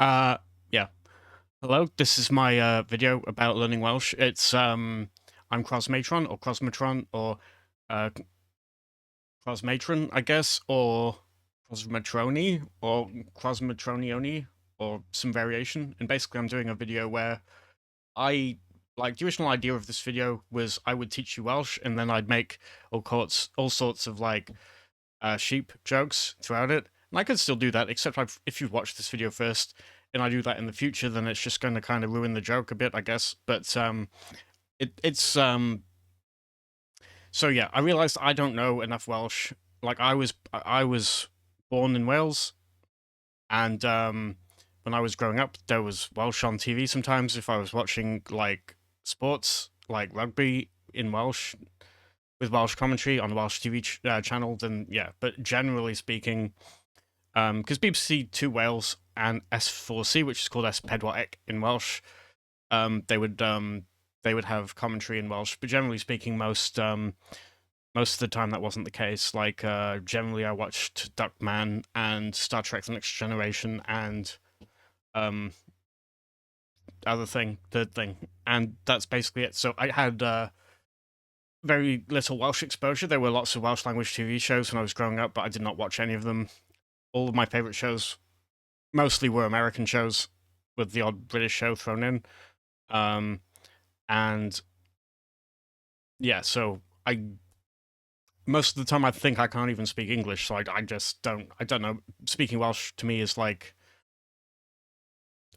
Uh, yeah. Hello, this is my video about learning Welsh. I'm Crosmatron, or uh, Crosmatron, I guess, or Crosmatroni, or Crosmatronioni, or some variation. And basically, I'm doing a video where the original idea of this video was I would teach you Welsh, and then I'd make all sorts of sheep jokes throughout it. And I could still do that, except if you've watched this video first and I do that in the future, then it's just going to kind of ruin the joke a bit, I guess. But it's so yeah, I realized I don't know enough Welsh. I was born in Wales, and when I was growing up, there was Welsh on TV sometimes. If I was watching like sports, like rugby in Welsh with Welsh commentary on the Welsh TV channel, then yeah. But generally speaking, because BBC Two Wales and S4C, which is called S Pedwar in Welsh, um, they would um, they would have commentary in Welsh. But generally speaking, most of the time that wasn't the case. Generally, I watched Duckman and Star Trek: The Next Generation and um, third thing, and that's basically it. So I had very little Welsh exposure. There were lots of Welsh language TV shows when I was growing up, but I did not watch any of them. All of my favorite shows mostly were American shows, with the odd British show thrown in. Um, and yeah, so I most of the time I think I can't even speak English, so I just don't know. Speaking Welsh to me is like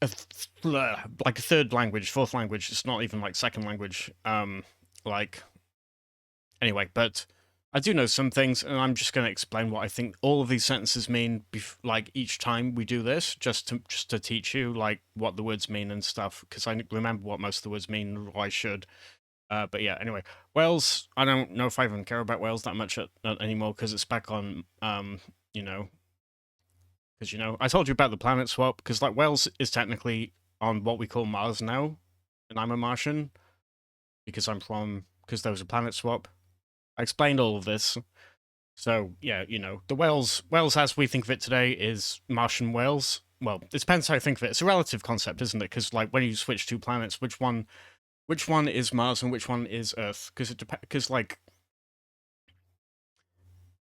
a third language, fourth language. It's not even like second language. Like anyway, but I do know some things, and I'm just going to explain what I think all of these sentences mean. Like each time we do this, just to teach you like what the words mean and stuff, because I remember what most of the words mean, or I should. But yeah, anyway, Wales. I don't know if I even care about Wales that much anymore because it's back on. You know, because I told you about the planet swap. Because like Wales is technically on what we call Mars now, and I'm a Martian because there was a planet swap. I explained all of this. So yeah, the Wales as we think of it today is Martian Wales. Well, it depends how you think of it. It's a relative concept, isn't it? Because like when you switch two planets, which one is Mars and which one is Earth? Because it depends. Because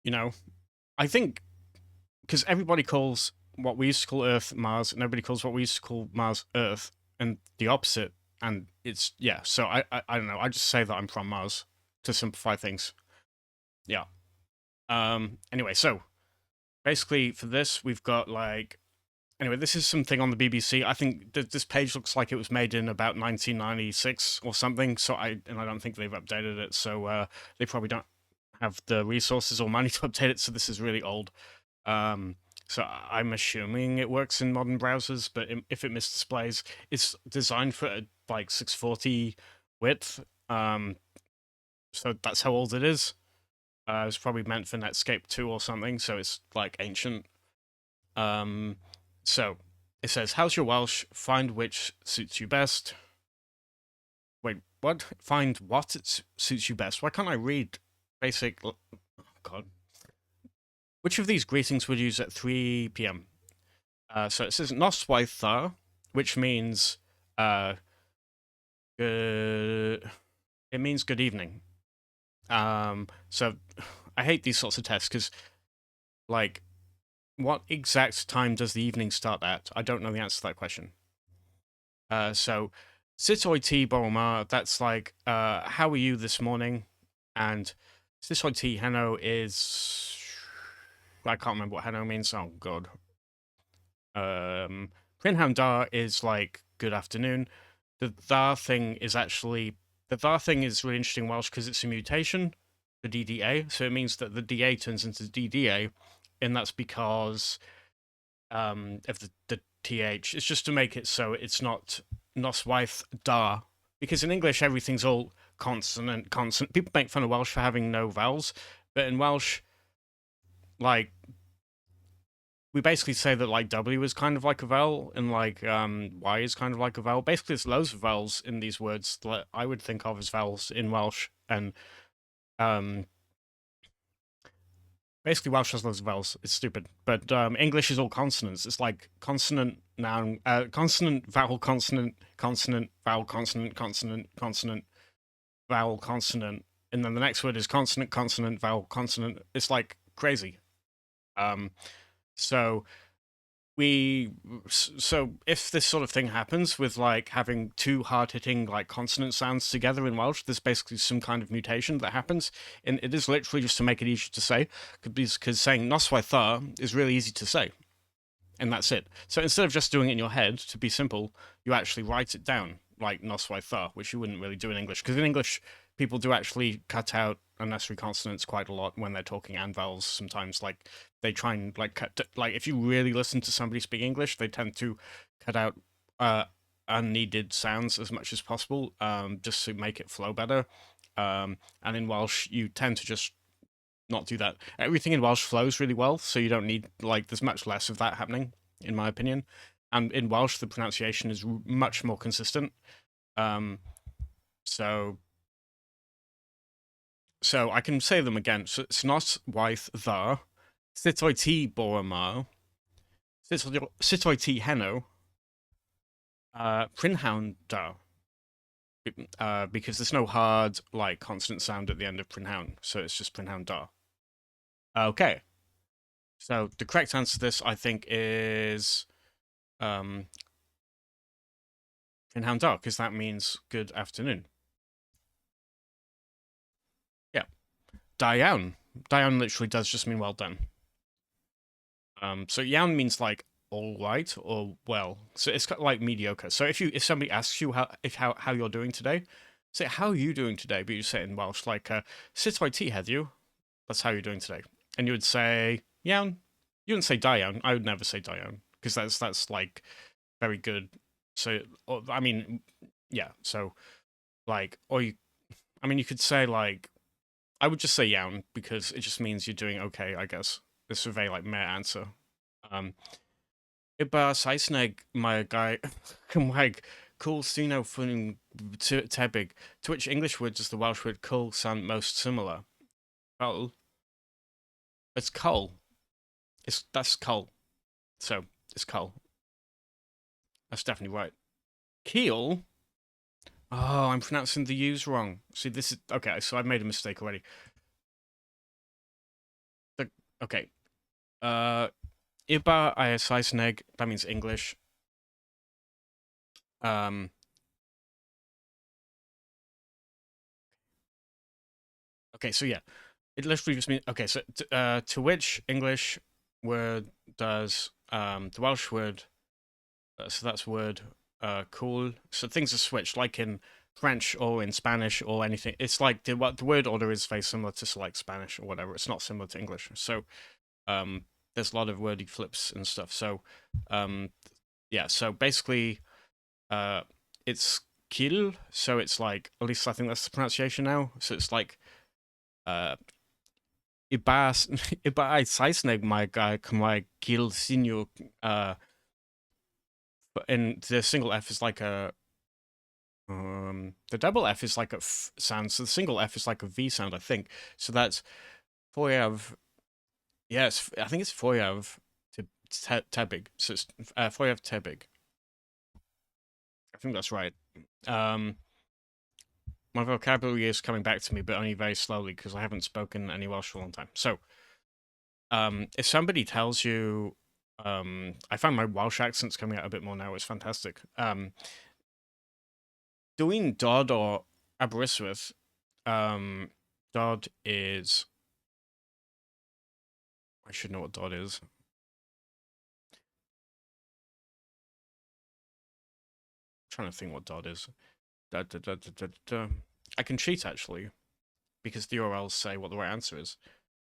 you know, I think because everybody calls what we used to call Earth Mars, and everybody calls what we used to call Mars Earth, and the opposite. And it's yeah. So I don't know. I just say that I'm from Mars to simplify things. Yeah. Anyway, so basically for this we've got anyway, this is something on the BBC. I think this page looks like it was made in about 1996 or something. I don't think they've updated it. So they probably don't have the resources or money to update it. So this is really old. Um, so I'm assuming it works in modern browsers, but if it misdisplays, it's designed for like 640 width. So that's how old it is. It's probably meant for Netscape 2 or something. So it's like ancient. Um, so it says, "How's your Welsh? Find which suits you best." Wait, what? Find what suits you best? Why can't I read basic? Oh, God. Which of these greetings would you use at 3 p.m.? So it says Noswaith, which means uh, good. It means good evening. So I hate these sorts of tests because, like, what exact time does the evening start at? I don't know the answer to that question. So Sut o'i Boromar, that's like, how are you this morning? And Sut o'i Heno is, I can't remember what Heno means. Oh, God. Prynhawn Da is like, good afternoon. The Thar thing is really interesting in Welsh because it's a mutation, the DDA. So it means that the DA turns into DDA, and that's because of the TH. It's just to make it so it's not Noswaith Da, because in English everything's all consonant, consonant. People make fun of Welsh for having no vowels, but in Welsh, like we basically say that like W is kind of like a vowel and like Y is kind of like a vowel. Basically, there's loads of vowels in these words that I would think of as vowels in Welsh, and um, Basically, Welsh has loads of vowels. It's stupid. But English is all consonants. It's like consonant, noun, consonant, vowel, consonant, consonant, vowel, consonant, consonant, consonant, vowel, consonant. And then the next word is consonant, consonant, vowel, consonant. It's like crazy. Um, so so if this sort of thing happens with like having two hard-hitting like consonant sounds together in Welsh, there's basically some kind of mutation that happens, and it is literally just to make it easier to say, because saying noswaith is really easy to say, and that's it. So instead of just doing it in your head to be simple, you actually write it down like noswaith, which you wouldn't really do in English, because in English people do actually cut out unnecessary consonants quite a lot when they're talking and vowels. Sometimes, like they try and like cut, like if you really listen to somebody speak English, they tend to cut out uh, unneeded sounds as much as possible, just to make it flow better. And in Welsh, you tend to just not do that. Everything in Welsh flows really well, so you don't need like there's much less of that happening, in my opinion. And in Welsh, the pronunciation is much more consistent. Um, so so I can say them again. So it's not waith dda, sut wyt ti bore yma, sut wyt ti heno, prynhawn da. Because there's no hard like consonant sound at the end of prynhawn, so it's just prynhawn da. Okay, so the correct answer to this, I think, is prynhawn da, because that means good afternoon. Yeah, da iawn. Da iawn literally does just mean well done. So iawn means like all right or well. So it's kind of like mediocre. So if somebody asks you how you're doing today, say how are you doing today, but you say it in Welsh like sut wyt ti heddiw? That's how you're doing today, and you would say iawn. You wouldn't say da iawn. I would never say da iawn because that's like very good. So I mean, yeah. So like or you, I mean, you could say like I would just say iawn because it just means you're doing okay. I guess this is a very like meh answer. Um, Iba Saesneg mae guy Cymraeg cool suno ffyn tebyg, to which English word does the Welsh word cool sound most similar? Coal. It's coal. That's coal. So it's coal. That's definitely right. Keel. Oh, I'm pronouncing the U's wrong. See, this is okay. So I've made a mistake already. The, okay. Uh, Iba I Saesneg. That means English. Um. Okay. So yeah, it literally just means okay. So to which English word does the Welsh word? So that's word cool. So things are switched, like in French or in Spanish or anything. It's like the word order is very similar to like Spanish or whatever. It's not similar to English. So um, there's a lot of wordy flips and stuff. So um, yeah. So basically, uh, it's kill. So it's like at least I think that's the pronunciation now. So it's like uh, iba iba ai Saesneg mae guy Cymraeg kill senior. And the single F is like a the double F is like a f sound, so the single F is like a V sound, I think. So that's Foyav. Yes, I think it's Foyav Tebig. So it's Foyav Tebig. I think that's right. Um, my vocabulary is coming back to me, but only very slowly because I haven't spoken any Welsh for a long time. So, if somebody tells you, I find my Welsh accent's coming out a bit more now. It's fantastic. Doing Dodd or Aberystwyth, Dodd is. I should know what Dodd is. I'm trying to think what Dodd is. Da, da, da, da, da, da. I can cheat actually because the URLs say what the right answer is.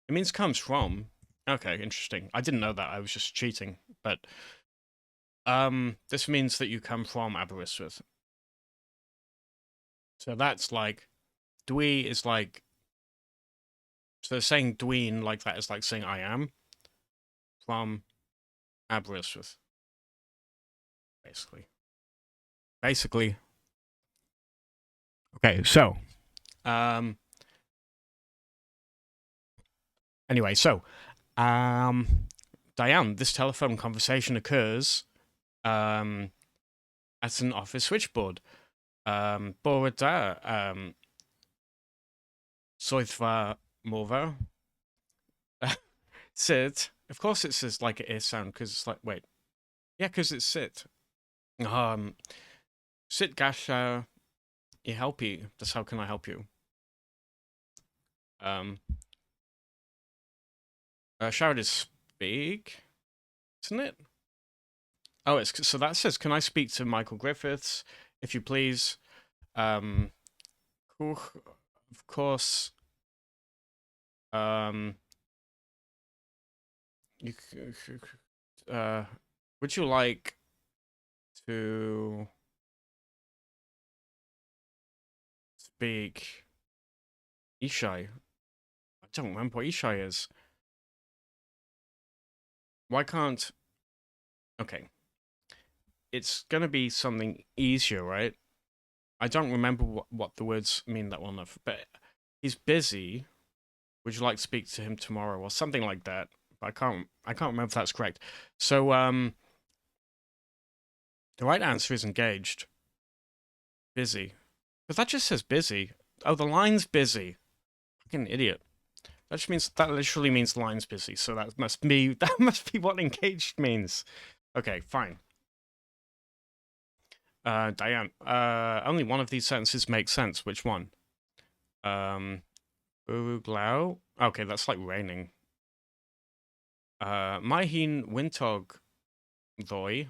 It means comes from. Okay, interesting. I didn't know that. I was just cheating. But this means that you come from Aberystwyth. So that's like dwi is like so saying dween like that is like saying I am from Aberystwyth, basically. Basically. Okay, so um Anyway, so um, Diane, this telephone conversation occurs um at an office switchboard. Bore da swyddfa mofa. Sit. Of course, it says like an ear sound because it's like wait, yeah, because it's sit. Um, sit galla I helpu. That's how can I help you? Um, shout is speak, isn't it? Oh, it's so that says, can I speak to Michael Griffiths, if you please? Um, of course. Um, you, uh, would you like to speak Ishai? I don't remember what Ishai is. Why can't? Okay, it's gonna be something easier, right? I don't remember what the words mean that one of, but he's busy. Would you like to speak to him tomorrow or something like that? I can't remember if that's correct. So the right answer is engaged. Busy. But that just says busy. Oh, the line's busy. Fucking idiot. That literally means the line's busy. So that must be that must be what engaged means. Okay, fine. Diane. Only one of these sentences makes sense. Which one? Buglau. Okay, that's like raining. Mae hi'n wyntog ddoe.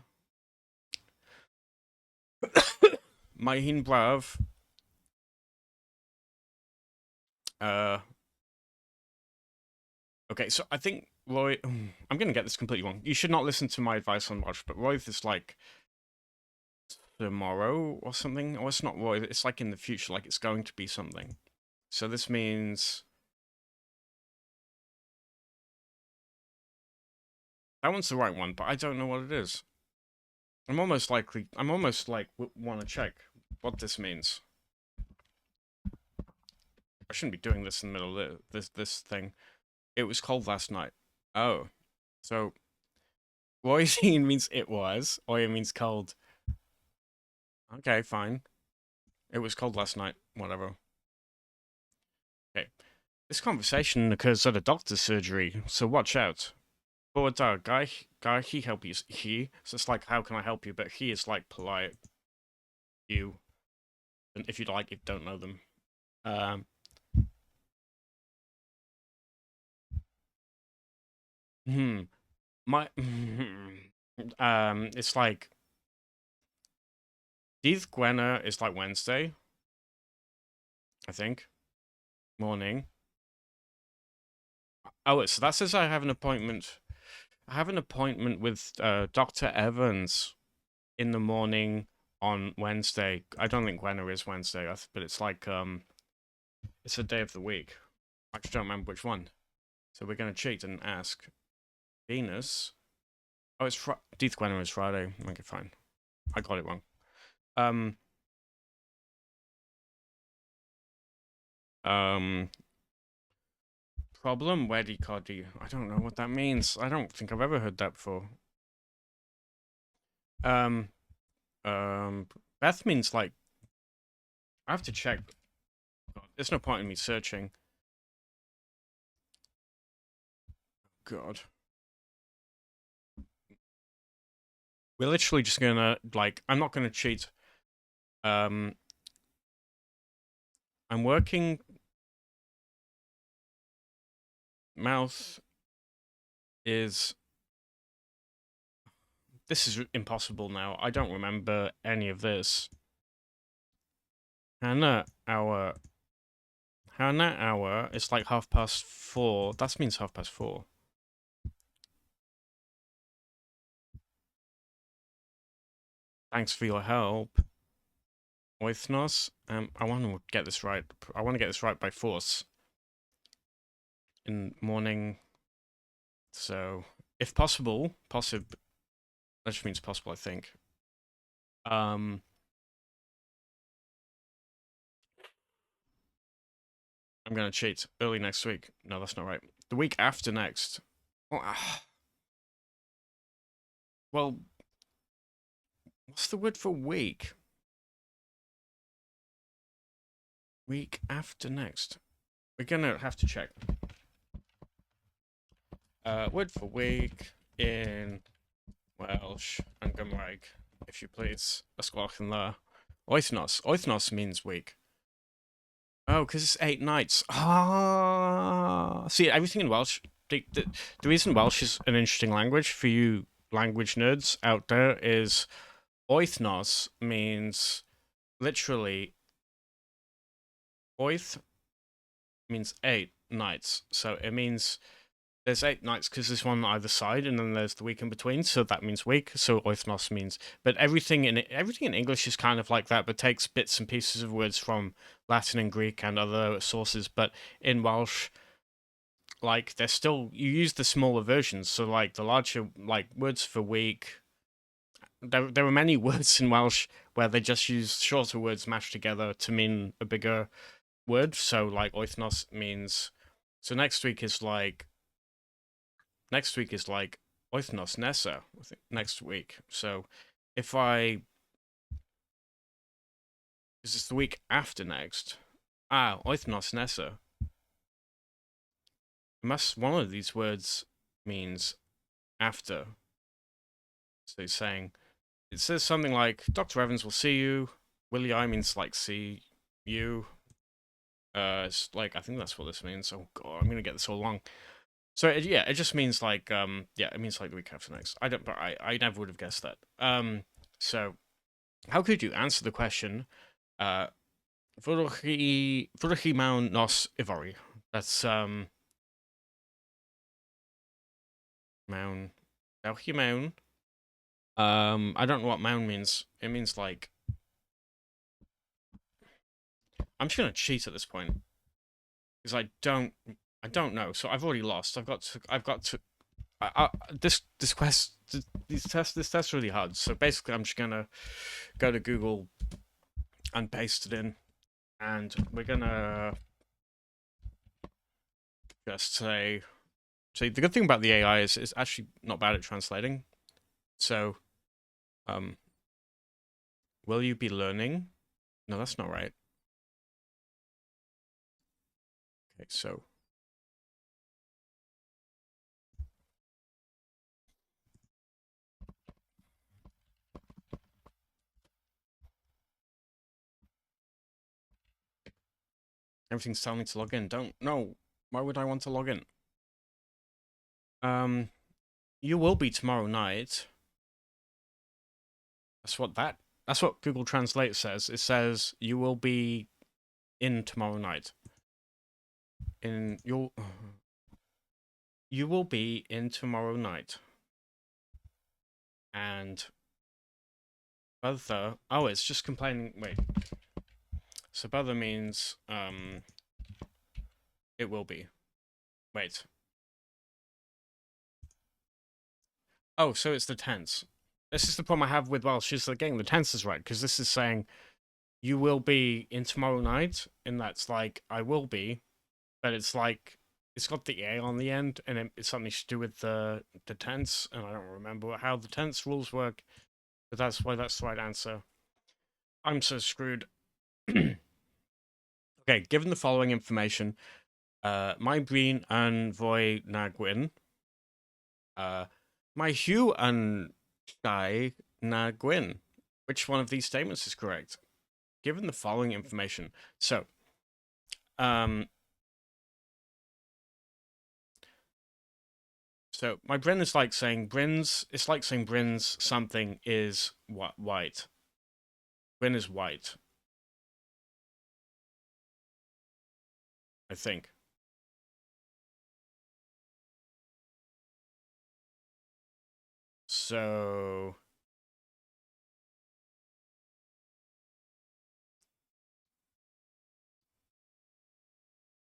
Mae hi'n braf. Uh, okay, so I think Roy. I'm gonna get this completely wrong. You should not listen to my advice on Watch, but Roy is like tomorrow or something. Or it's not Roy. It's like in the future, like it's going to be something. So this means that one's the right one, but I don't know what it is. I'm almost like want to check what this means. I shouldn't be doing this in the middle of this thing. It was cold last night. Oh, so Roisin means it was. Oya means cold. Okay, fine. It was cold last night. Whatever. Okay. This conversation occurs at a doctor's surgery, so watch out. But guy, he help you. He. So it's like, how can I help you? But he is like polite. You, and if you like, if you don't know them. Um. Hmm. My. It's like Dydd Gwener is like Wednesday, I think. Morning. Oh, so that says I have an appointment. I have an appointment with Dr. Evans in the morning on Wednesday. I don't think Gwenna is Wednesday, but it's like it's a day of the week. I just don't remember which one. So we're gonna cheat and ask Venus. Oh, it's Deeth Gwenna is Friday. Okay, fine. I got it wrong. Um, um, problem wedi codi. I don't know what that means. I don't think I've ever heard that before. Um, um, Beth means like I have to check. There's no point in me searching. God. We're literally just gonna like I'm not gonna cheat. Um I'm working mouth is this is impossible now. I don't remember any of this. Hannah hour Hannah hour it's like 4:30. That means 4:30. Thanks for your help. Wythnos. I want to get this right. I want to get this right by force. In morning. So if possible, possible that just means possible, I think. Um I'm gonna cheat early next week. No, that's not right. the week after next. Well, well, what's the word for week? Week after next. We're gonna have to check. Word for week in Welsh and Gymraeg, if you please. Ysgolch yn dda. Wythnos. Wythnos means week. Oh, because it's 8 nights. Ah, see, everything in Welsh. The reason Welsh is an interesting language for you language nerds out there is wythnos means literally oith means 8 nights. So it means there's 8 nights because there's one on either side, and then there's the week in between. So that means week. So oithnos means, but everything in English is kind of like that, but takes bits and pieces of words from Latin and Greek and other sources. But in Welsh, like they're still you use the smaller versions. So like the larger like words for week. There are many words in Welsh where they just use shorter words mashed together to mean a bigger word. So like oithnos means. So next week is like wythnos nesa, I think, next week. So if I is this the week after next? Wythnos nesa. Unless one of these words means after. So he's saying it says something like Dr. Evans will see you. Willie I means like see you. It's like I think that's what this means. Oh god, I'm gonna get this all wrong. So it just means like it means like the week after next. I never would have guessed that. So how could you answer the question? Fwrwch chi mewn nos Ivory. That's mewn. Dewch chi mewn. I don't know what mewn means. It means like I'm just gonna cheat at this point because I don't know. So I've already lost. I've got to. This quest this test's really hard. So basically, I'm just gonna go to Google and paste it in, and we're gonna just say. So the good thing about the AI is it's actually not bad at translating. So, will you be learning? No, that's not right. Okay, so. Everything's telling me to log in. Don't know. Why would I want to log in? You will be tomorrow night. That's what Google Translate says. It says you will be in tomorrow night. You will be in tomorrow night. And other it's just complaining. Wait. So other means it will be. Wait. Oh, so it's the tense. This is the problem I have with Welsh, is getting the tense is right, because this is saying you will be in tomorrow night, and that's like I will be, but it's like it's got the A on the end, and it's something to do with the tense, and I don't remember how the tense rules work, but that's why that's the right answer. I'm so screwed. Okay, given the following information, my green and voy na gwyn, my hue and sky na gwyn. Which one of these statements is correct? Given the following information. So, so my Bryn is like saying Bryn's. It's like saying Bryn's something is what white. Bryn is white. I think. So.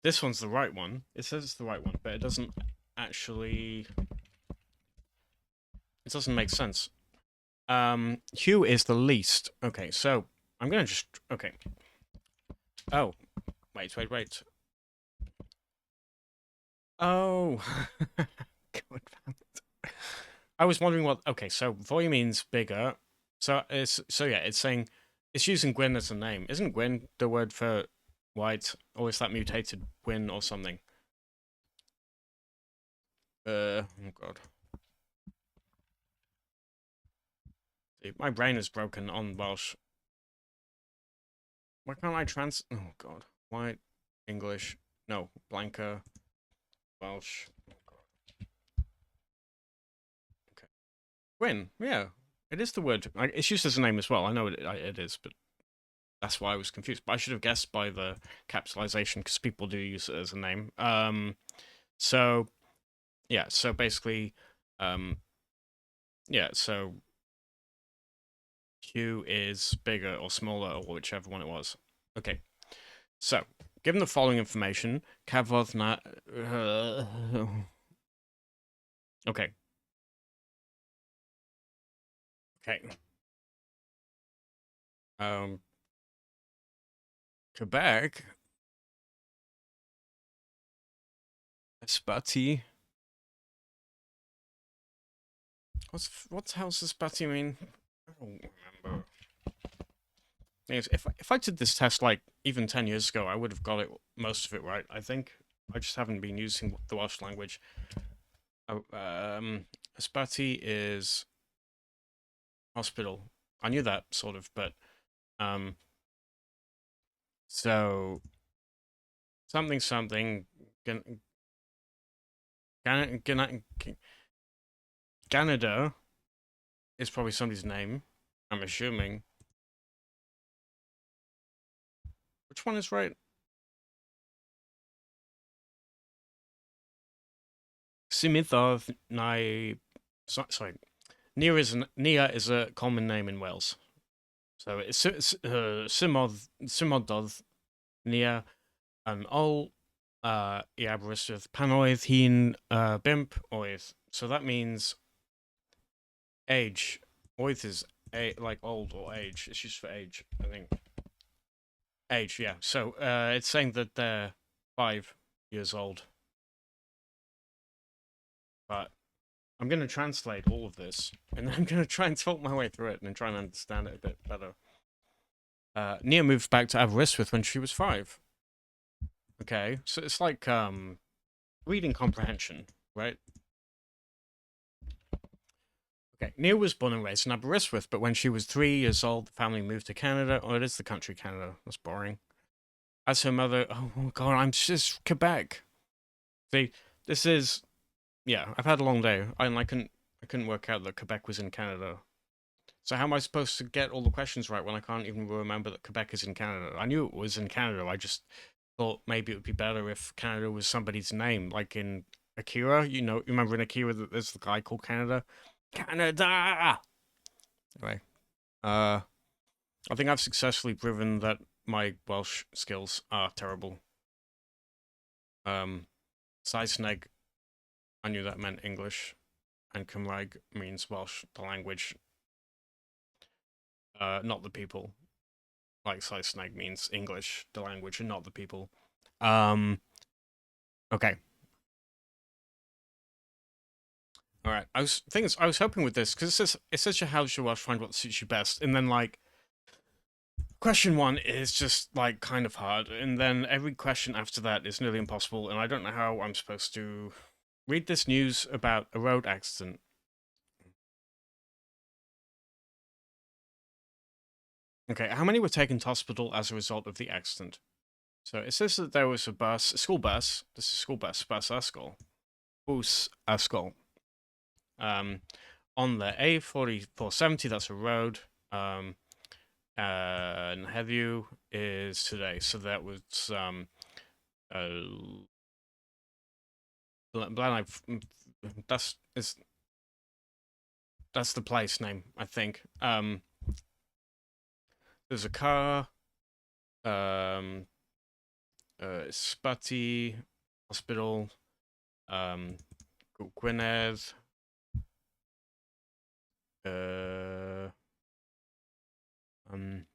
This one's the right one. It says it's the right one, but it doesn't actually. It doesn't make sense. Hue is the least. Okay, so I'm gonna just. Okay. Oh, wait. Oh, God damn it. I was wondering what. Okay, so Voy means bigger. So yeah, it's saying it's using Gwyn as a name. Isn't Gwyn the word for white, or is that mutated Gwyn or something? Oh God, dude, my brain is broken on Welsh. Why can't I trans? Oh God, white, English, no, Blanca, Welsh. Okay, Gwyn, yeah, it is the word. It's used as a name as well. I know it is, but that's why I was confused. But I should have guessed by the capitalization because people do use it as a name. So yeah, so basically, um, yeah, so Q is bigger or smaller or whichever one it was. Okay, so given the following information, Cafodd na. Okay, okay. Um, Quebec, Spati. What's how's Spati mean? I don't remember. If I did this test like even 10 years ago, I would have got it most of it right. I think I just haven't been using the Welsh language. Oh, Ysbyty is hospital. I knew that sort of, but um, so something something. Gan, Canada is probably somebody's name. I'm assuming. Which one is right? Simithov Nai. Sorry, Nia is a common name in Wales. So it's Simododd Nia an ol I Aberystwyth pan oedd hi'n bimp oedd. So that means age. Oedd is like old or age. It's used for age, I think. Age, yeah. So it's saying that they're 5 years old. But I'm going to translate all of this, and I'm going to try and talk my way through it and try and understand it a bit better. Nia moved back to Aberystwyth when she was 5. Okay, so it's like reading comprehension, right? Okay, Nia was born and raised in Aberystwyth, but when she was 3 years old, the family moved to Canada. Oh, it is the country Canada. That's boring. As her mother, oh God, I'm just Quebec. See, this is yeah. I've had a long day, and I couldn't work out that Quebec was in Canada. So how am I supposed to get all the questions right when I can't even remember that Quebec is in Canada? I knew it was in Canada. I just thought maybe it would be better if Canada was somebody's name, like in Akira. You remember in Akira that there's the guy called Canada. Canada. Anyway, I think I've successfully proven that my Welsh skills are terrible. Um, Saesneg, I knew that meant English, and Cymraeg means Welsh, the language, not the people. Like Saesneg means English, the language, and not the people. Um, okay, all right. I was hoping with this because it says your how's your Welsh, find what suits you best, and then like question one is just like kind of hard, and then every question after that is nearly impossible, and I don't know how I'm supposed to read this news about a road accident. Okay, how many were taken to hospital as a result of the accident? So it says that there was a school bus. This is school bus school, bus school. Um, on the A4470, that's a road. And Heddiw is today, so that was uh, that's is that's the place name, I think. There's a car. Um, Sputty Hospital. Um, Gwynedd. Uh, um,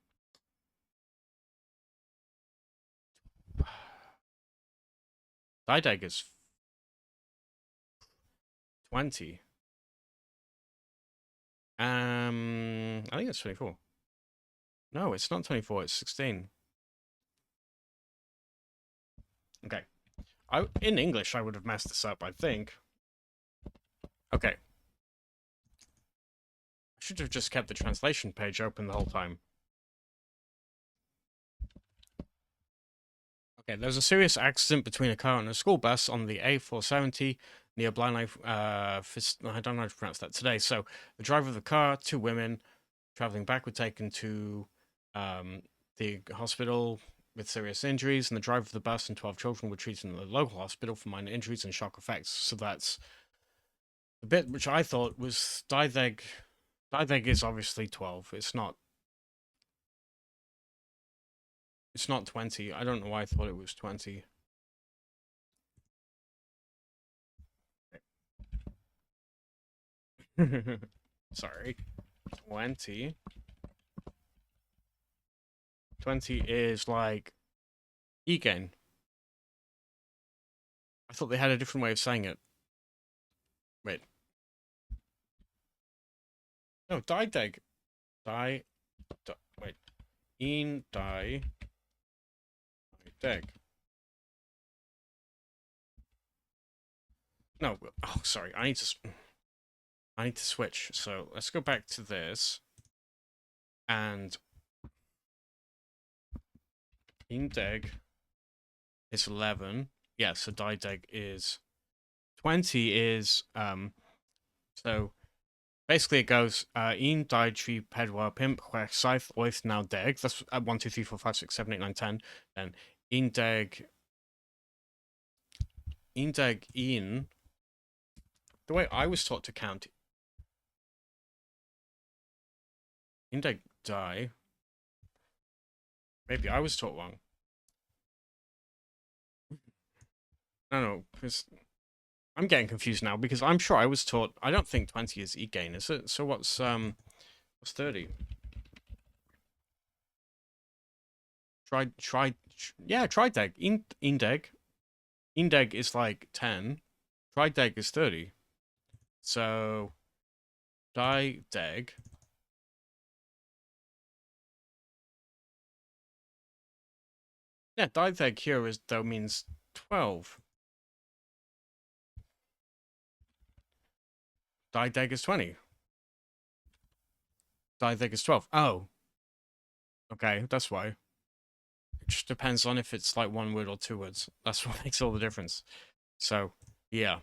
Didag is 20. I think it's 24. No, it's not 24, it's 16. Okay. In English, I would have messed this up, I think. Okay. I should have just kept the translation page open the whole time. Okay, there's a serious accident between a car and a school bus on the A470 near Blaney. I don't know how to pronounce that today. So the driver of the car, two women traveling back, were taken to the hospital with serious injuries, and the driver of the bus and 12 children were treated in the local hospital for minor injuries and shock effects. So that's the bit which I thought was Dytheg. Dytheg is obviously 12. It's not. It's not 20. I don't know why I thought it was 20. Sorry. 20. 20 is like Egain. I thought they had a different way of saying it. Wait. No, Dydeg. Wait. In die. Deg. No. Oh, sorry. I need to switch. So let's go back to this. And Indeg is 11. Yeah, so Dydeg is 20 is so basically it goes un dau tri pedwar pimp chwech saith wyth naw deg. That's 1 2 3 4 5 6 7 8 9 10. Then indeg un. The way I was taught to count indeg die. Maybe I was taught wrong. No, because I'm getting confused now because I'm sure I was taught. I don't think 20 is Egain, is it? So what's 30? Yeah, Trideg. Indeg is like 10. Trideg is 30. So Dydeg. Yeah, Dydeg here is though means 12. Dydeg is 20. Dydeg is 12. Oh. Okay, that's why. It just depends on if it's like one word or two words. That's what makes all the difference. So, yeah.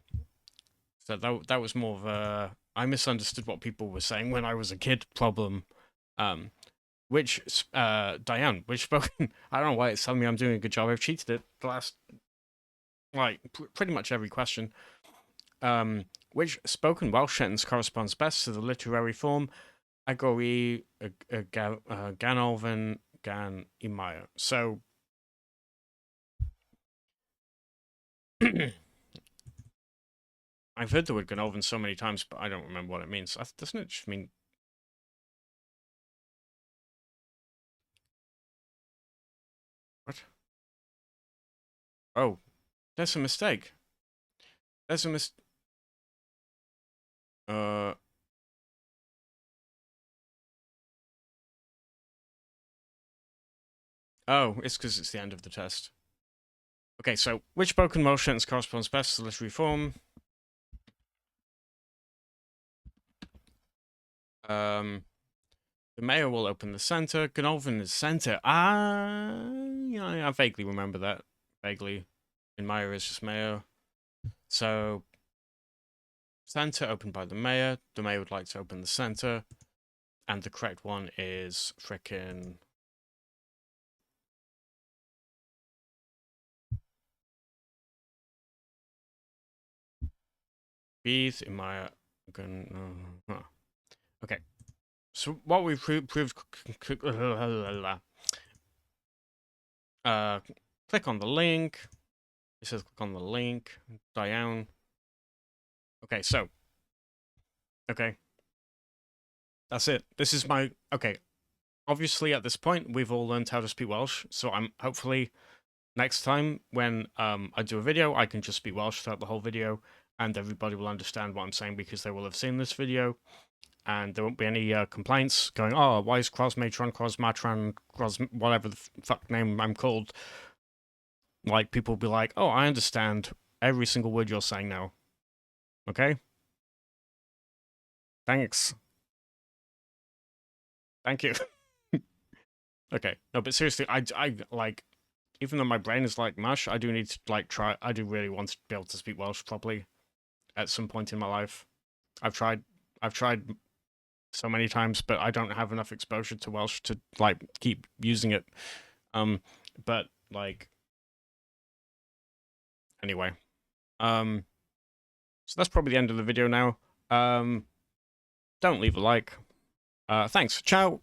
So that was more of a I misunderstood what people were saying when I was a kid problem. Which Diane, which spoken I don't know why it's telling me I'm doing a good job. I've cheated it the last like pretty much every question. Which spoken Welsh sentence corresponds best to the literary form agori ganolfan gan imaya. So I've heard the word ganolfan so many times, but I don't remember what it means. Doesn't it just mean what? Oh, there's a mistake. There's a mis. Uh. Oh, it's because it's the end of the test. Okay, so which spoken Welsh sentence corresponds best to the literary form? The mayor will open the center. Ganolfan is center. Yeah, I vaguely remember that. Vaguely. In Mayor is just mayor. So, center opened by the mayor. The mayor would like to open the center. And the correct one is frickin' Bees in my. Okay. So, what we proved. Click on the link. It says click on the link. Down. Okay, so. Okay. That's it. This is my. Okay. Obviously, at this point, we've all learned how to speak Welsh. So I'm hopefully next time when I do a video, I can just speak Welsh throughout the whole video. and everybody will understand what I'm saying because they will have seen this video, and there won't be any complaints going, oh, why is Crosmatron, whatever the fuck name I'm called. Like, people will be like, oh, I understand every single word you're saying now. Okay? Thanks. Thank you. Okay. No, but seriously, I like, even though my brain is like mush, I do need to like try. I do really want to be able to speak Welsh properly at some point in my life. I've tried. I've tried so many times, but I don't have enough exposure to Welsh to like keep using it. Um, but like anyway, um, so that's probably the end of the video now. Don't leave a like. Thanks. Ciao.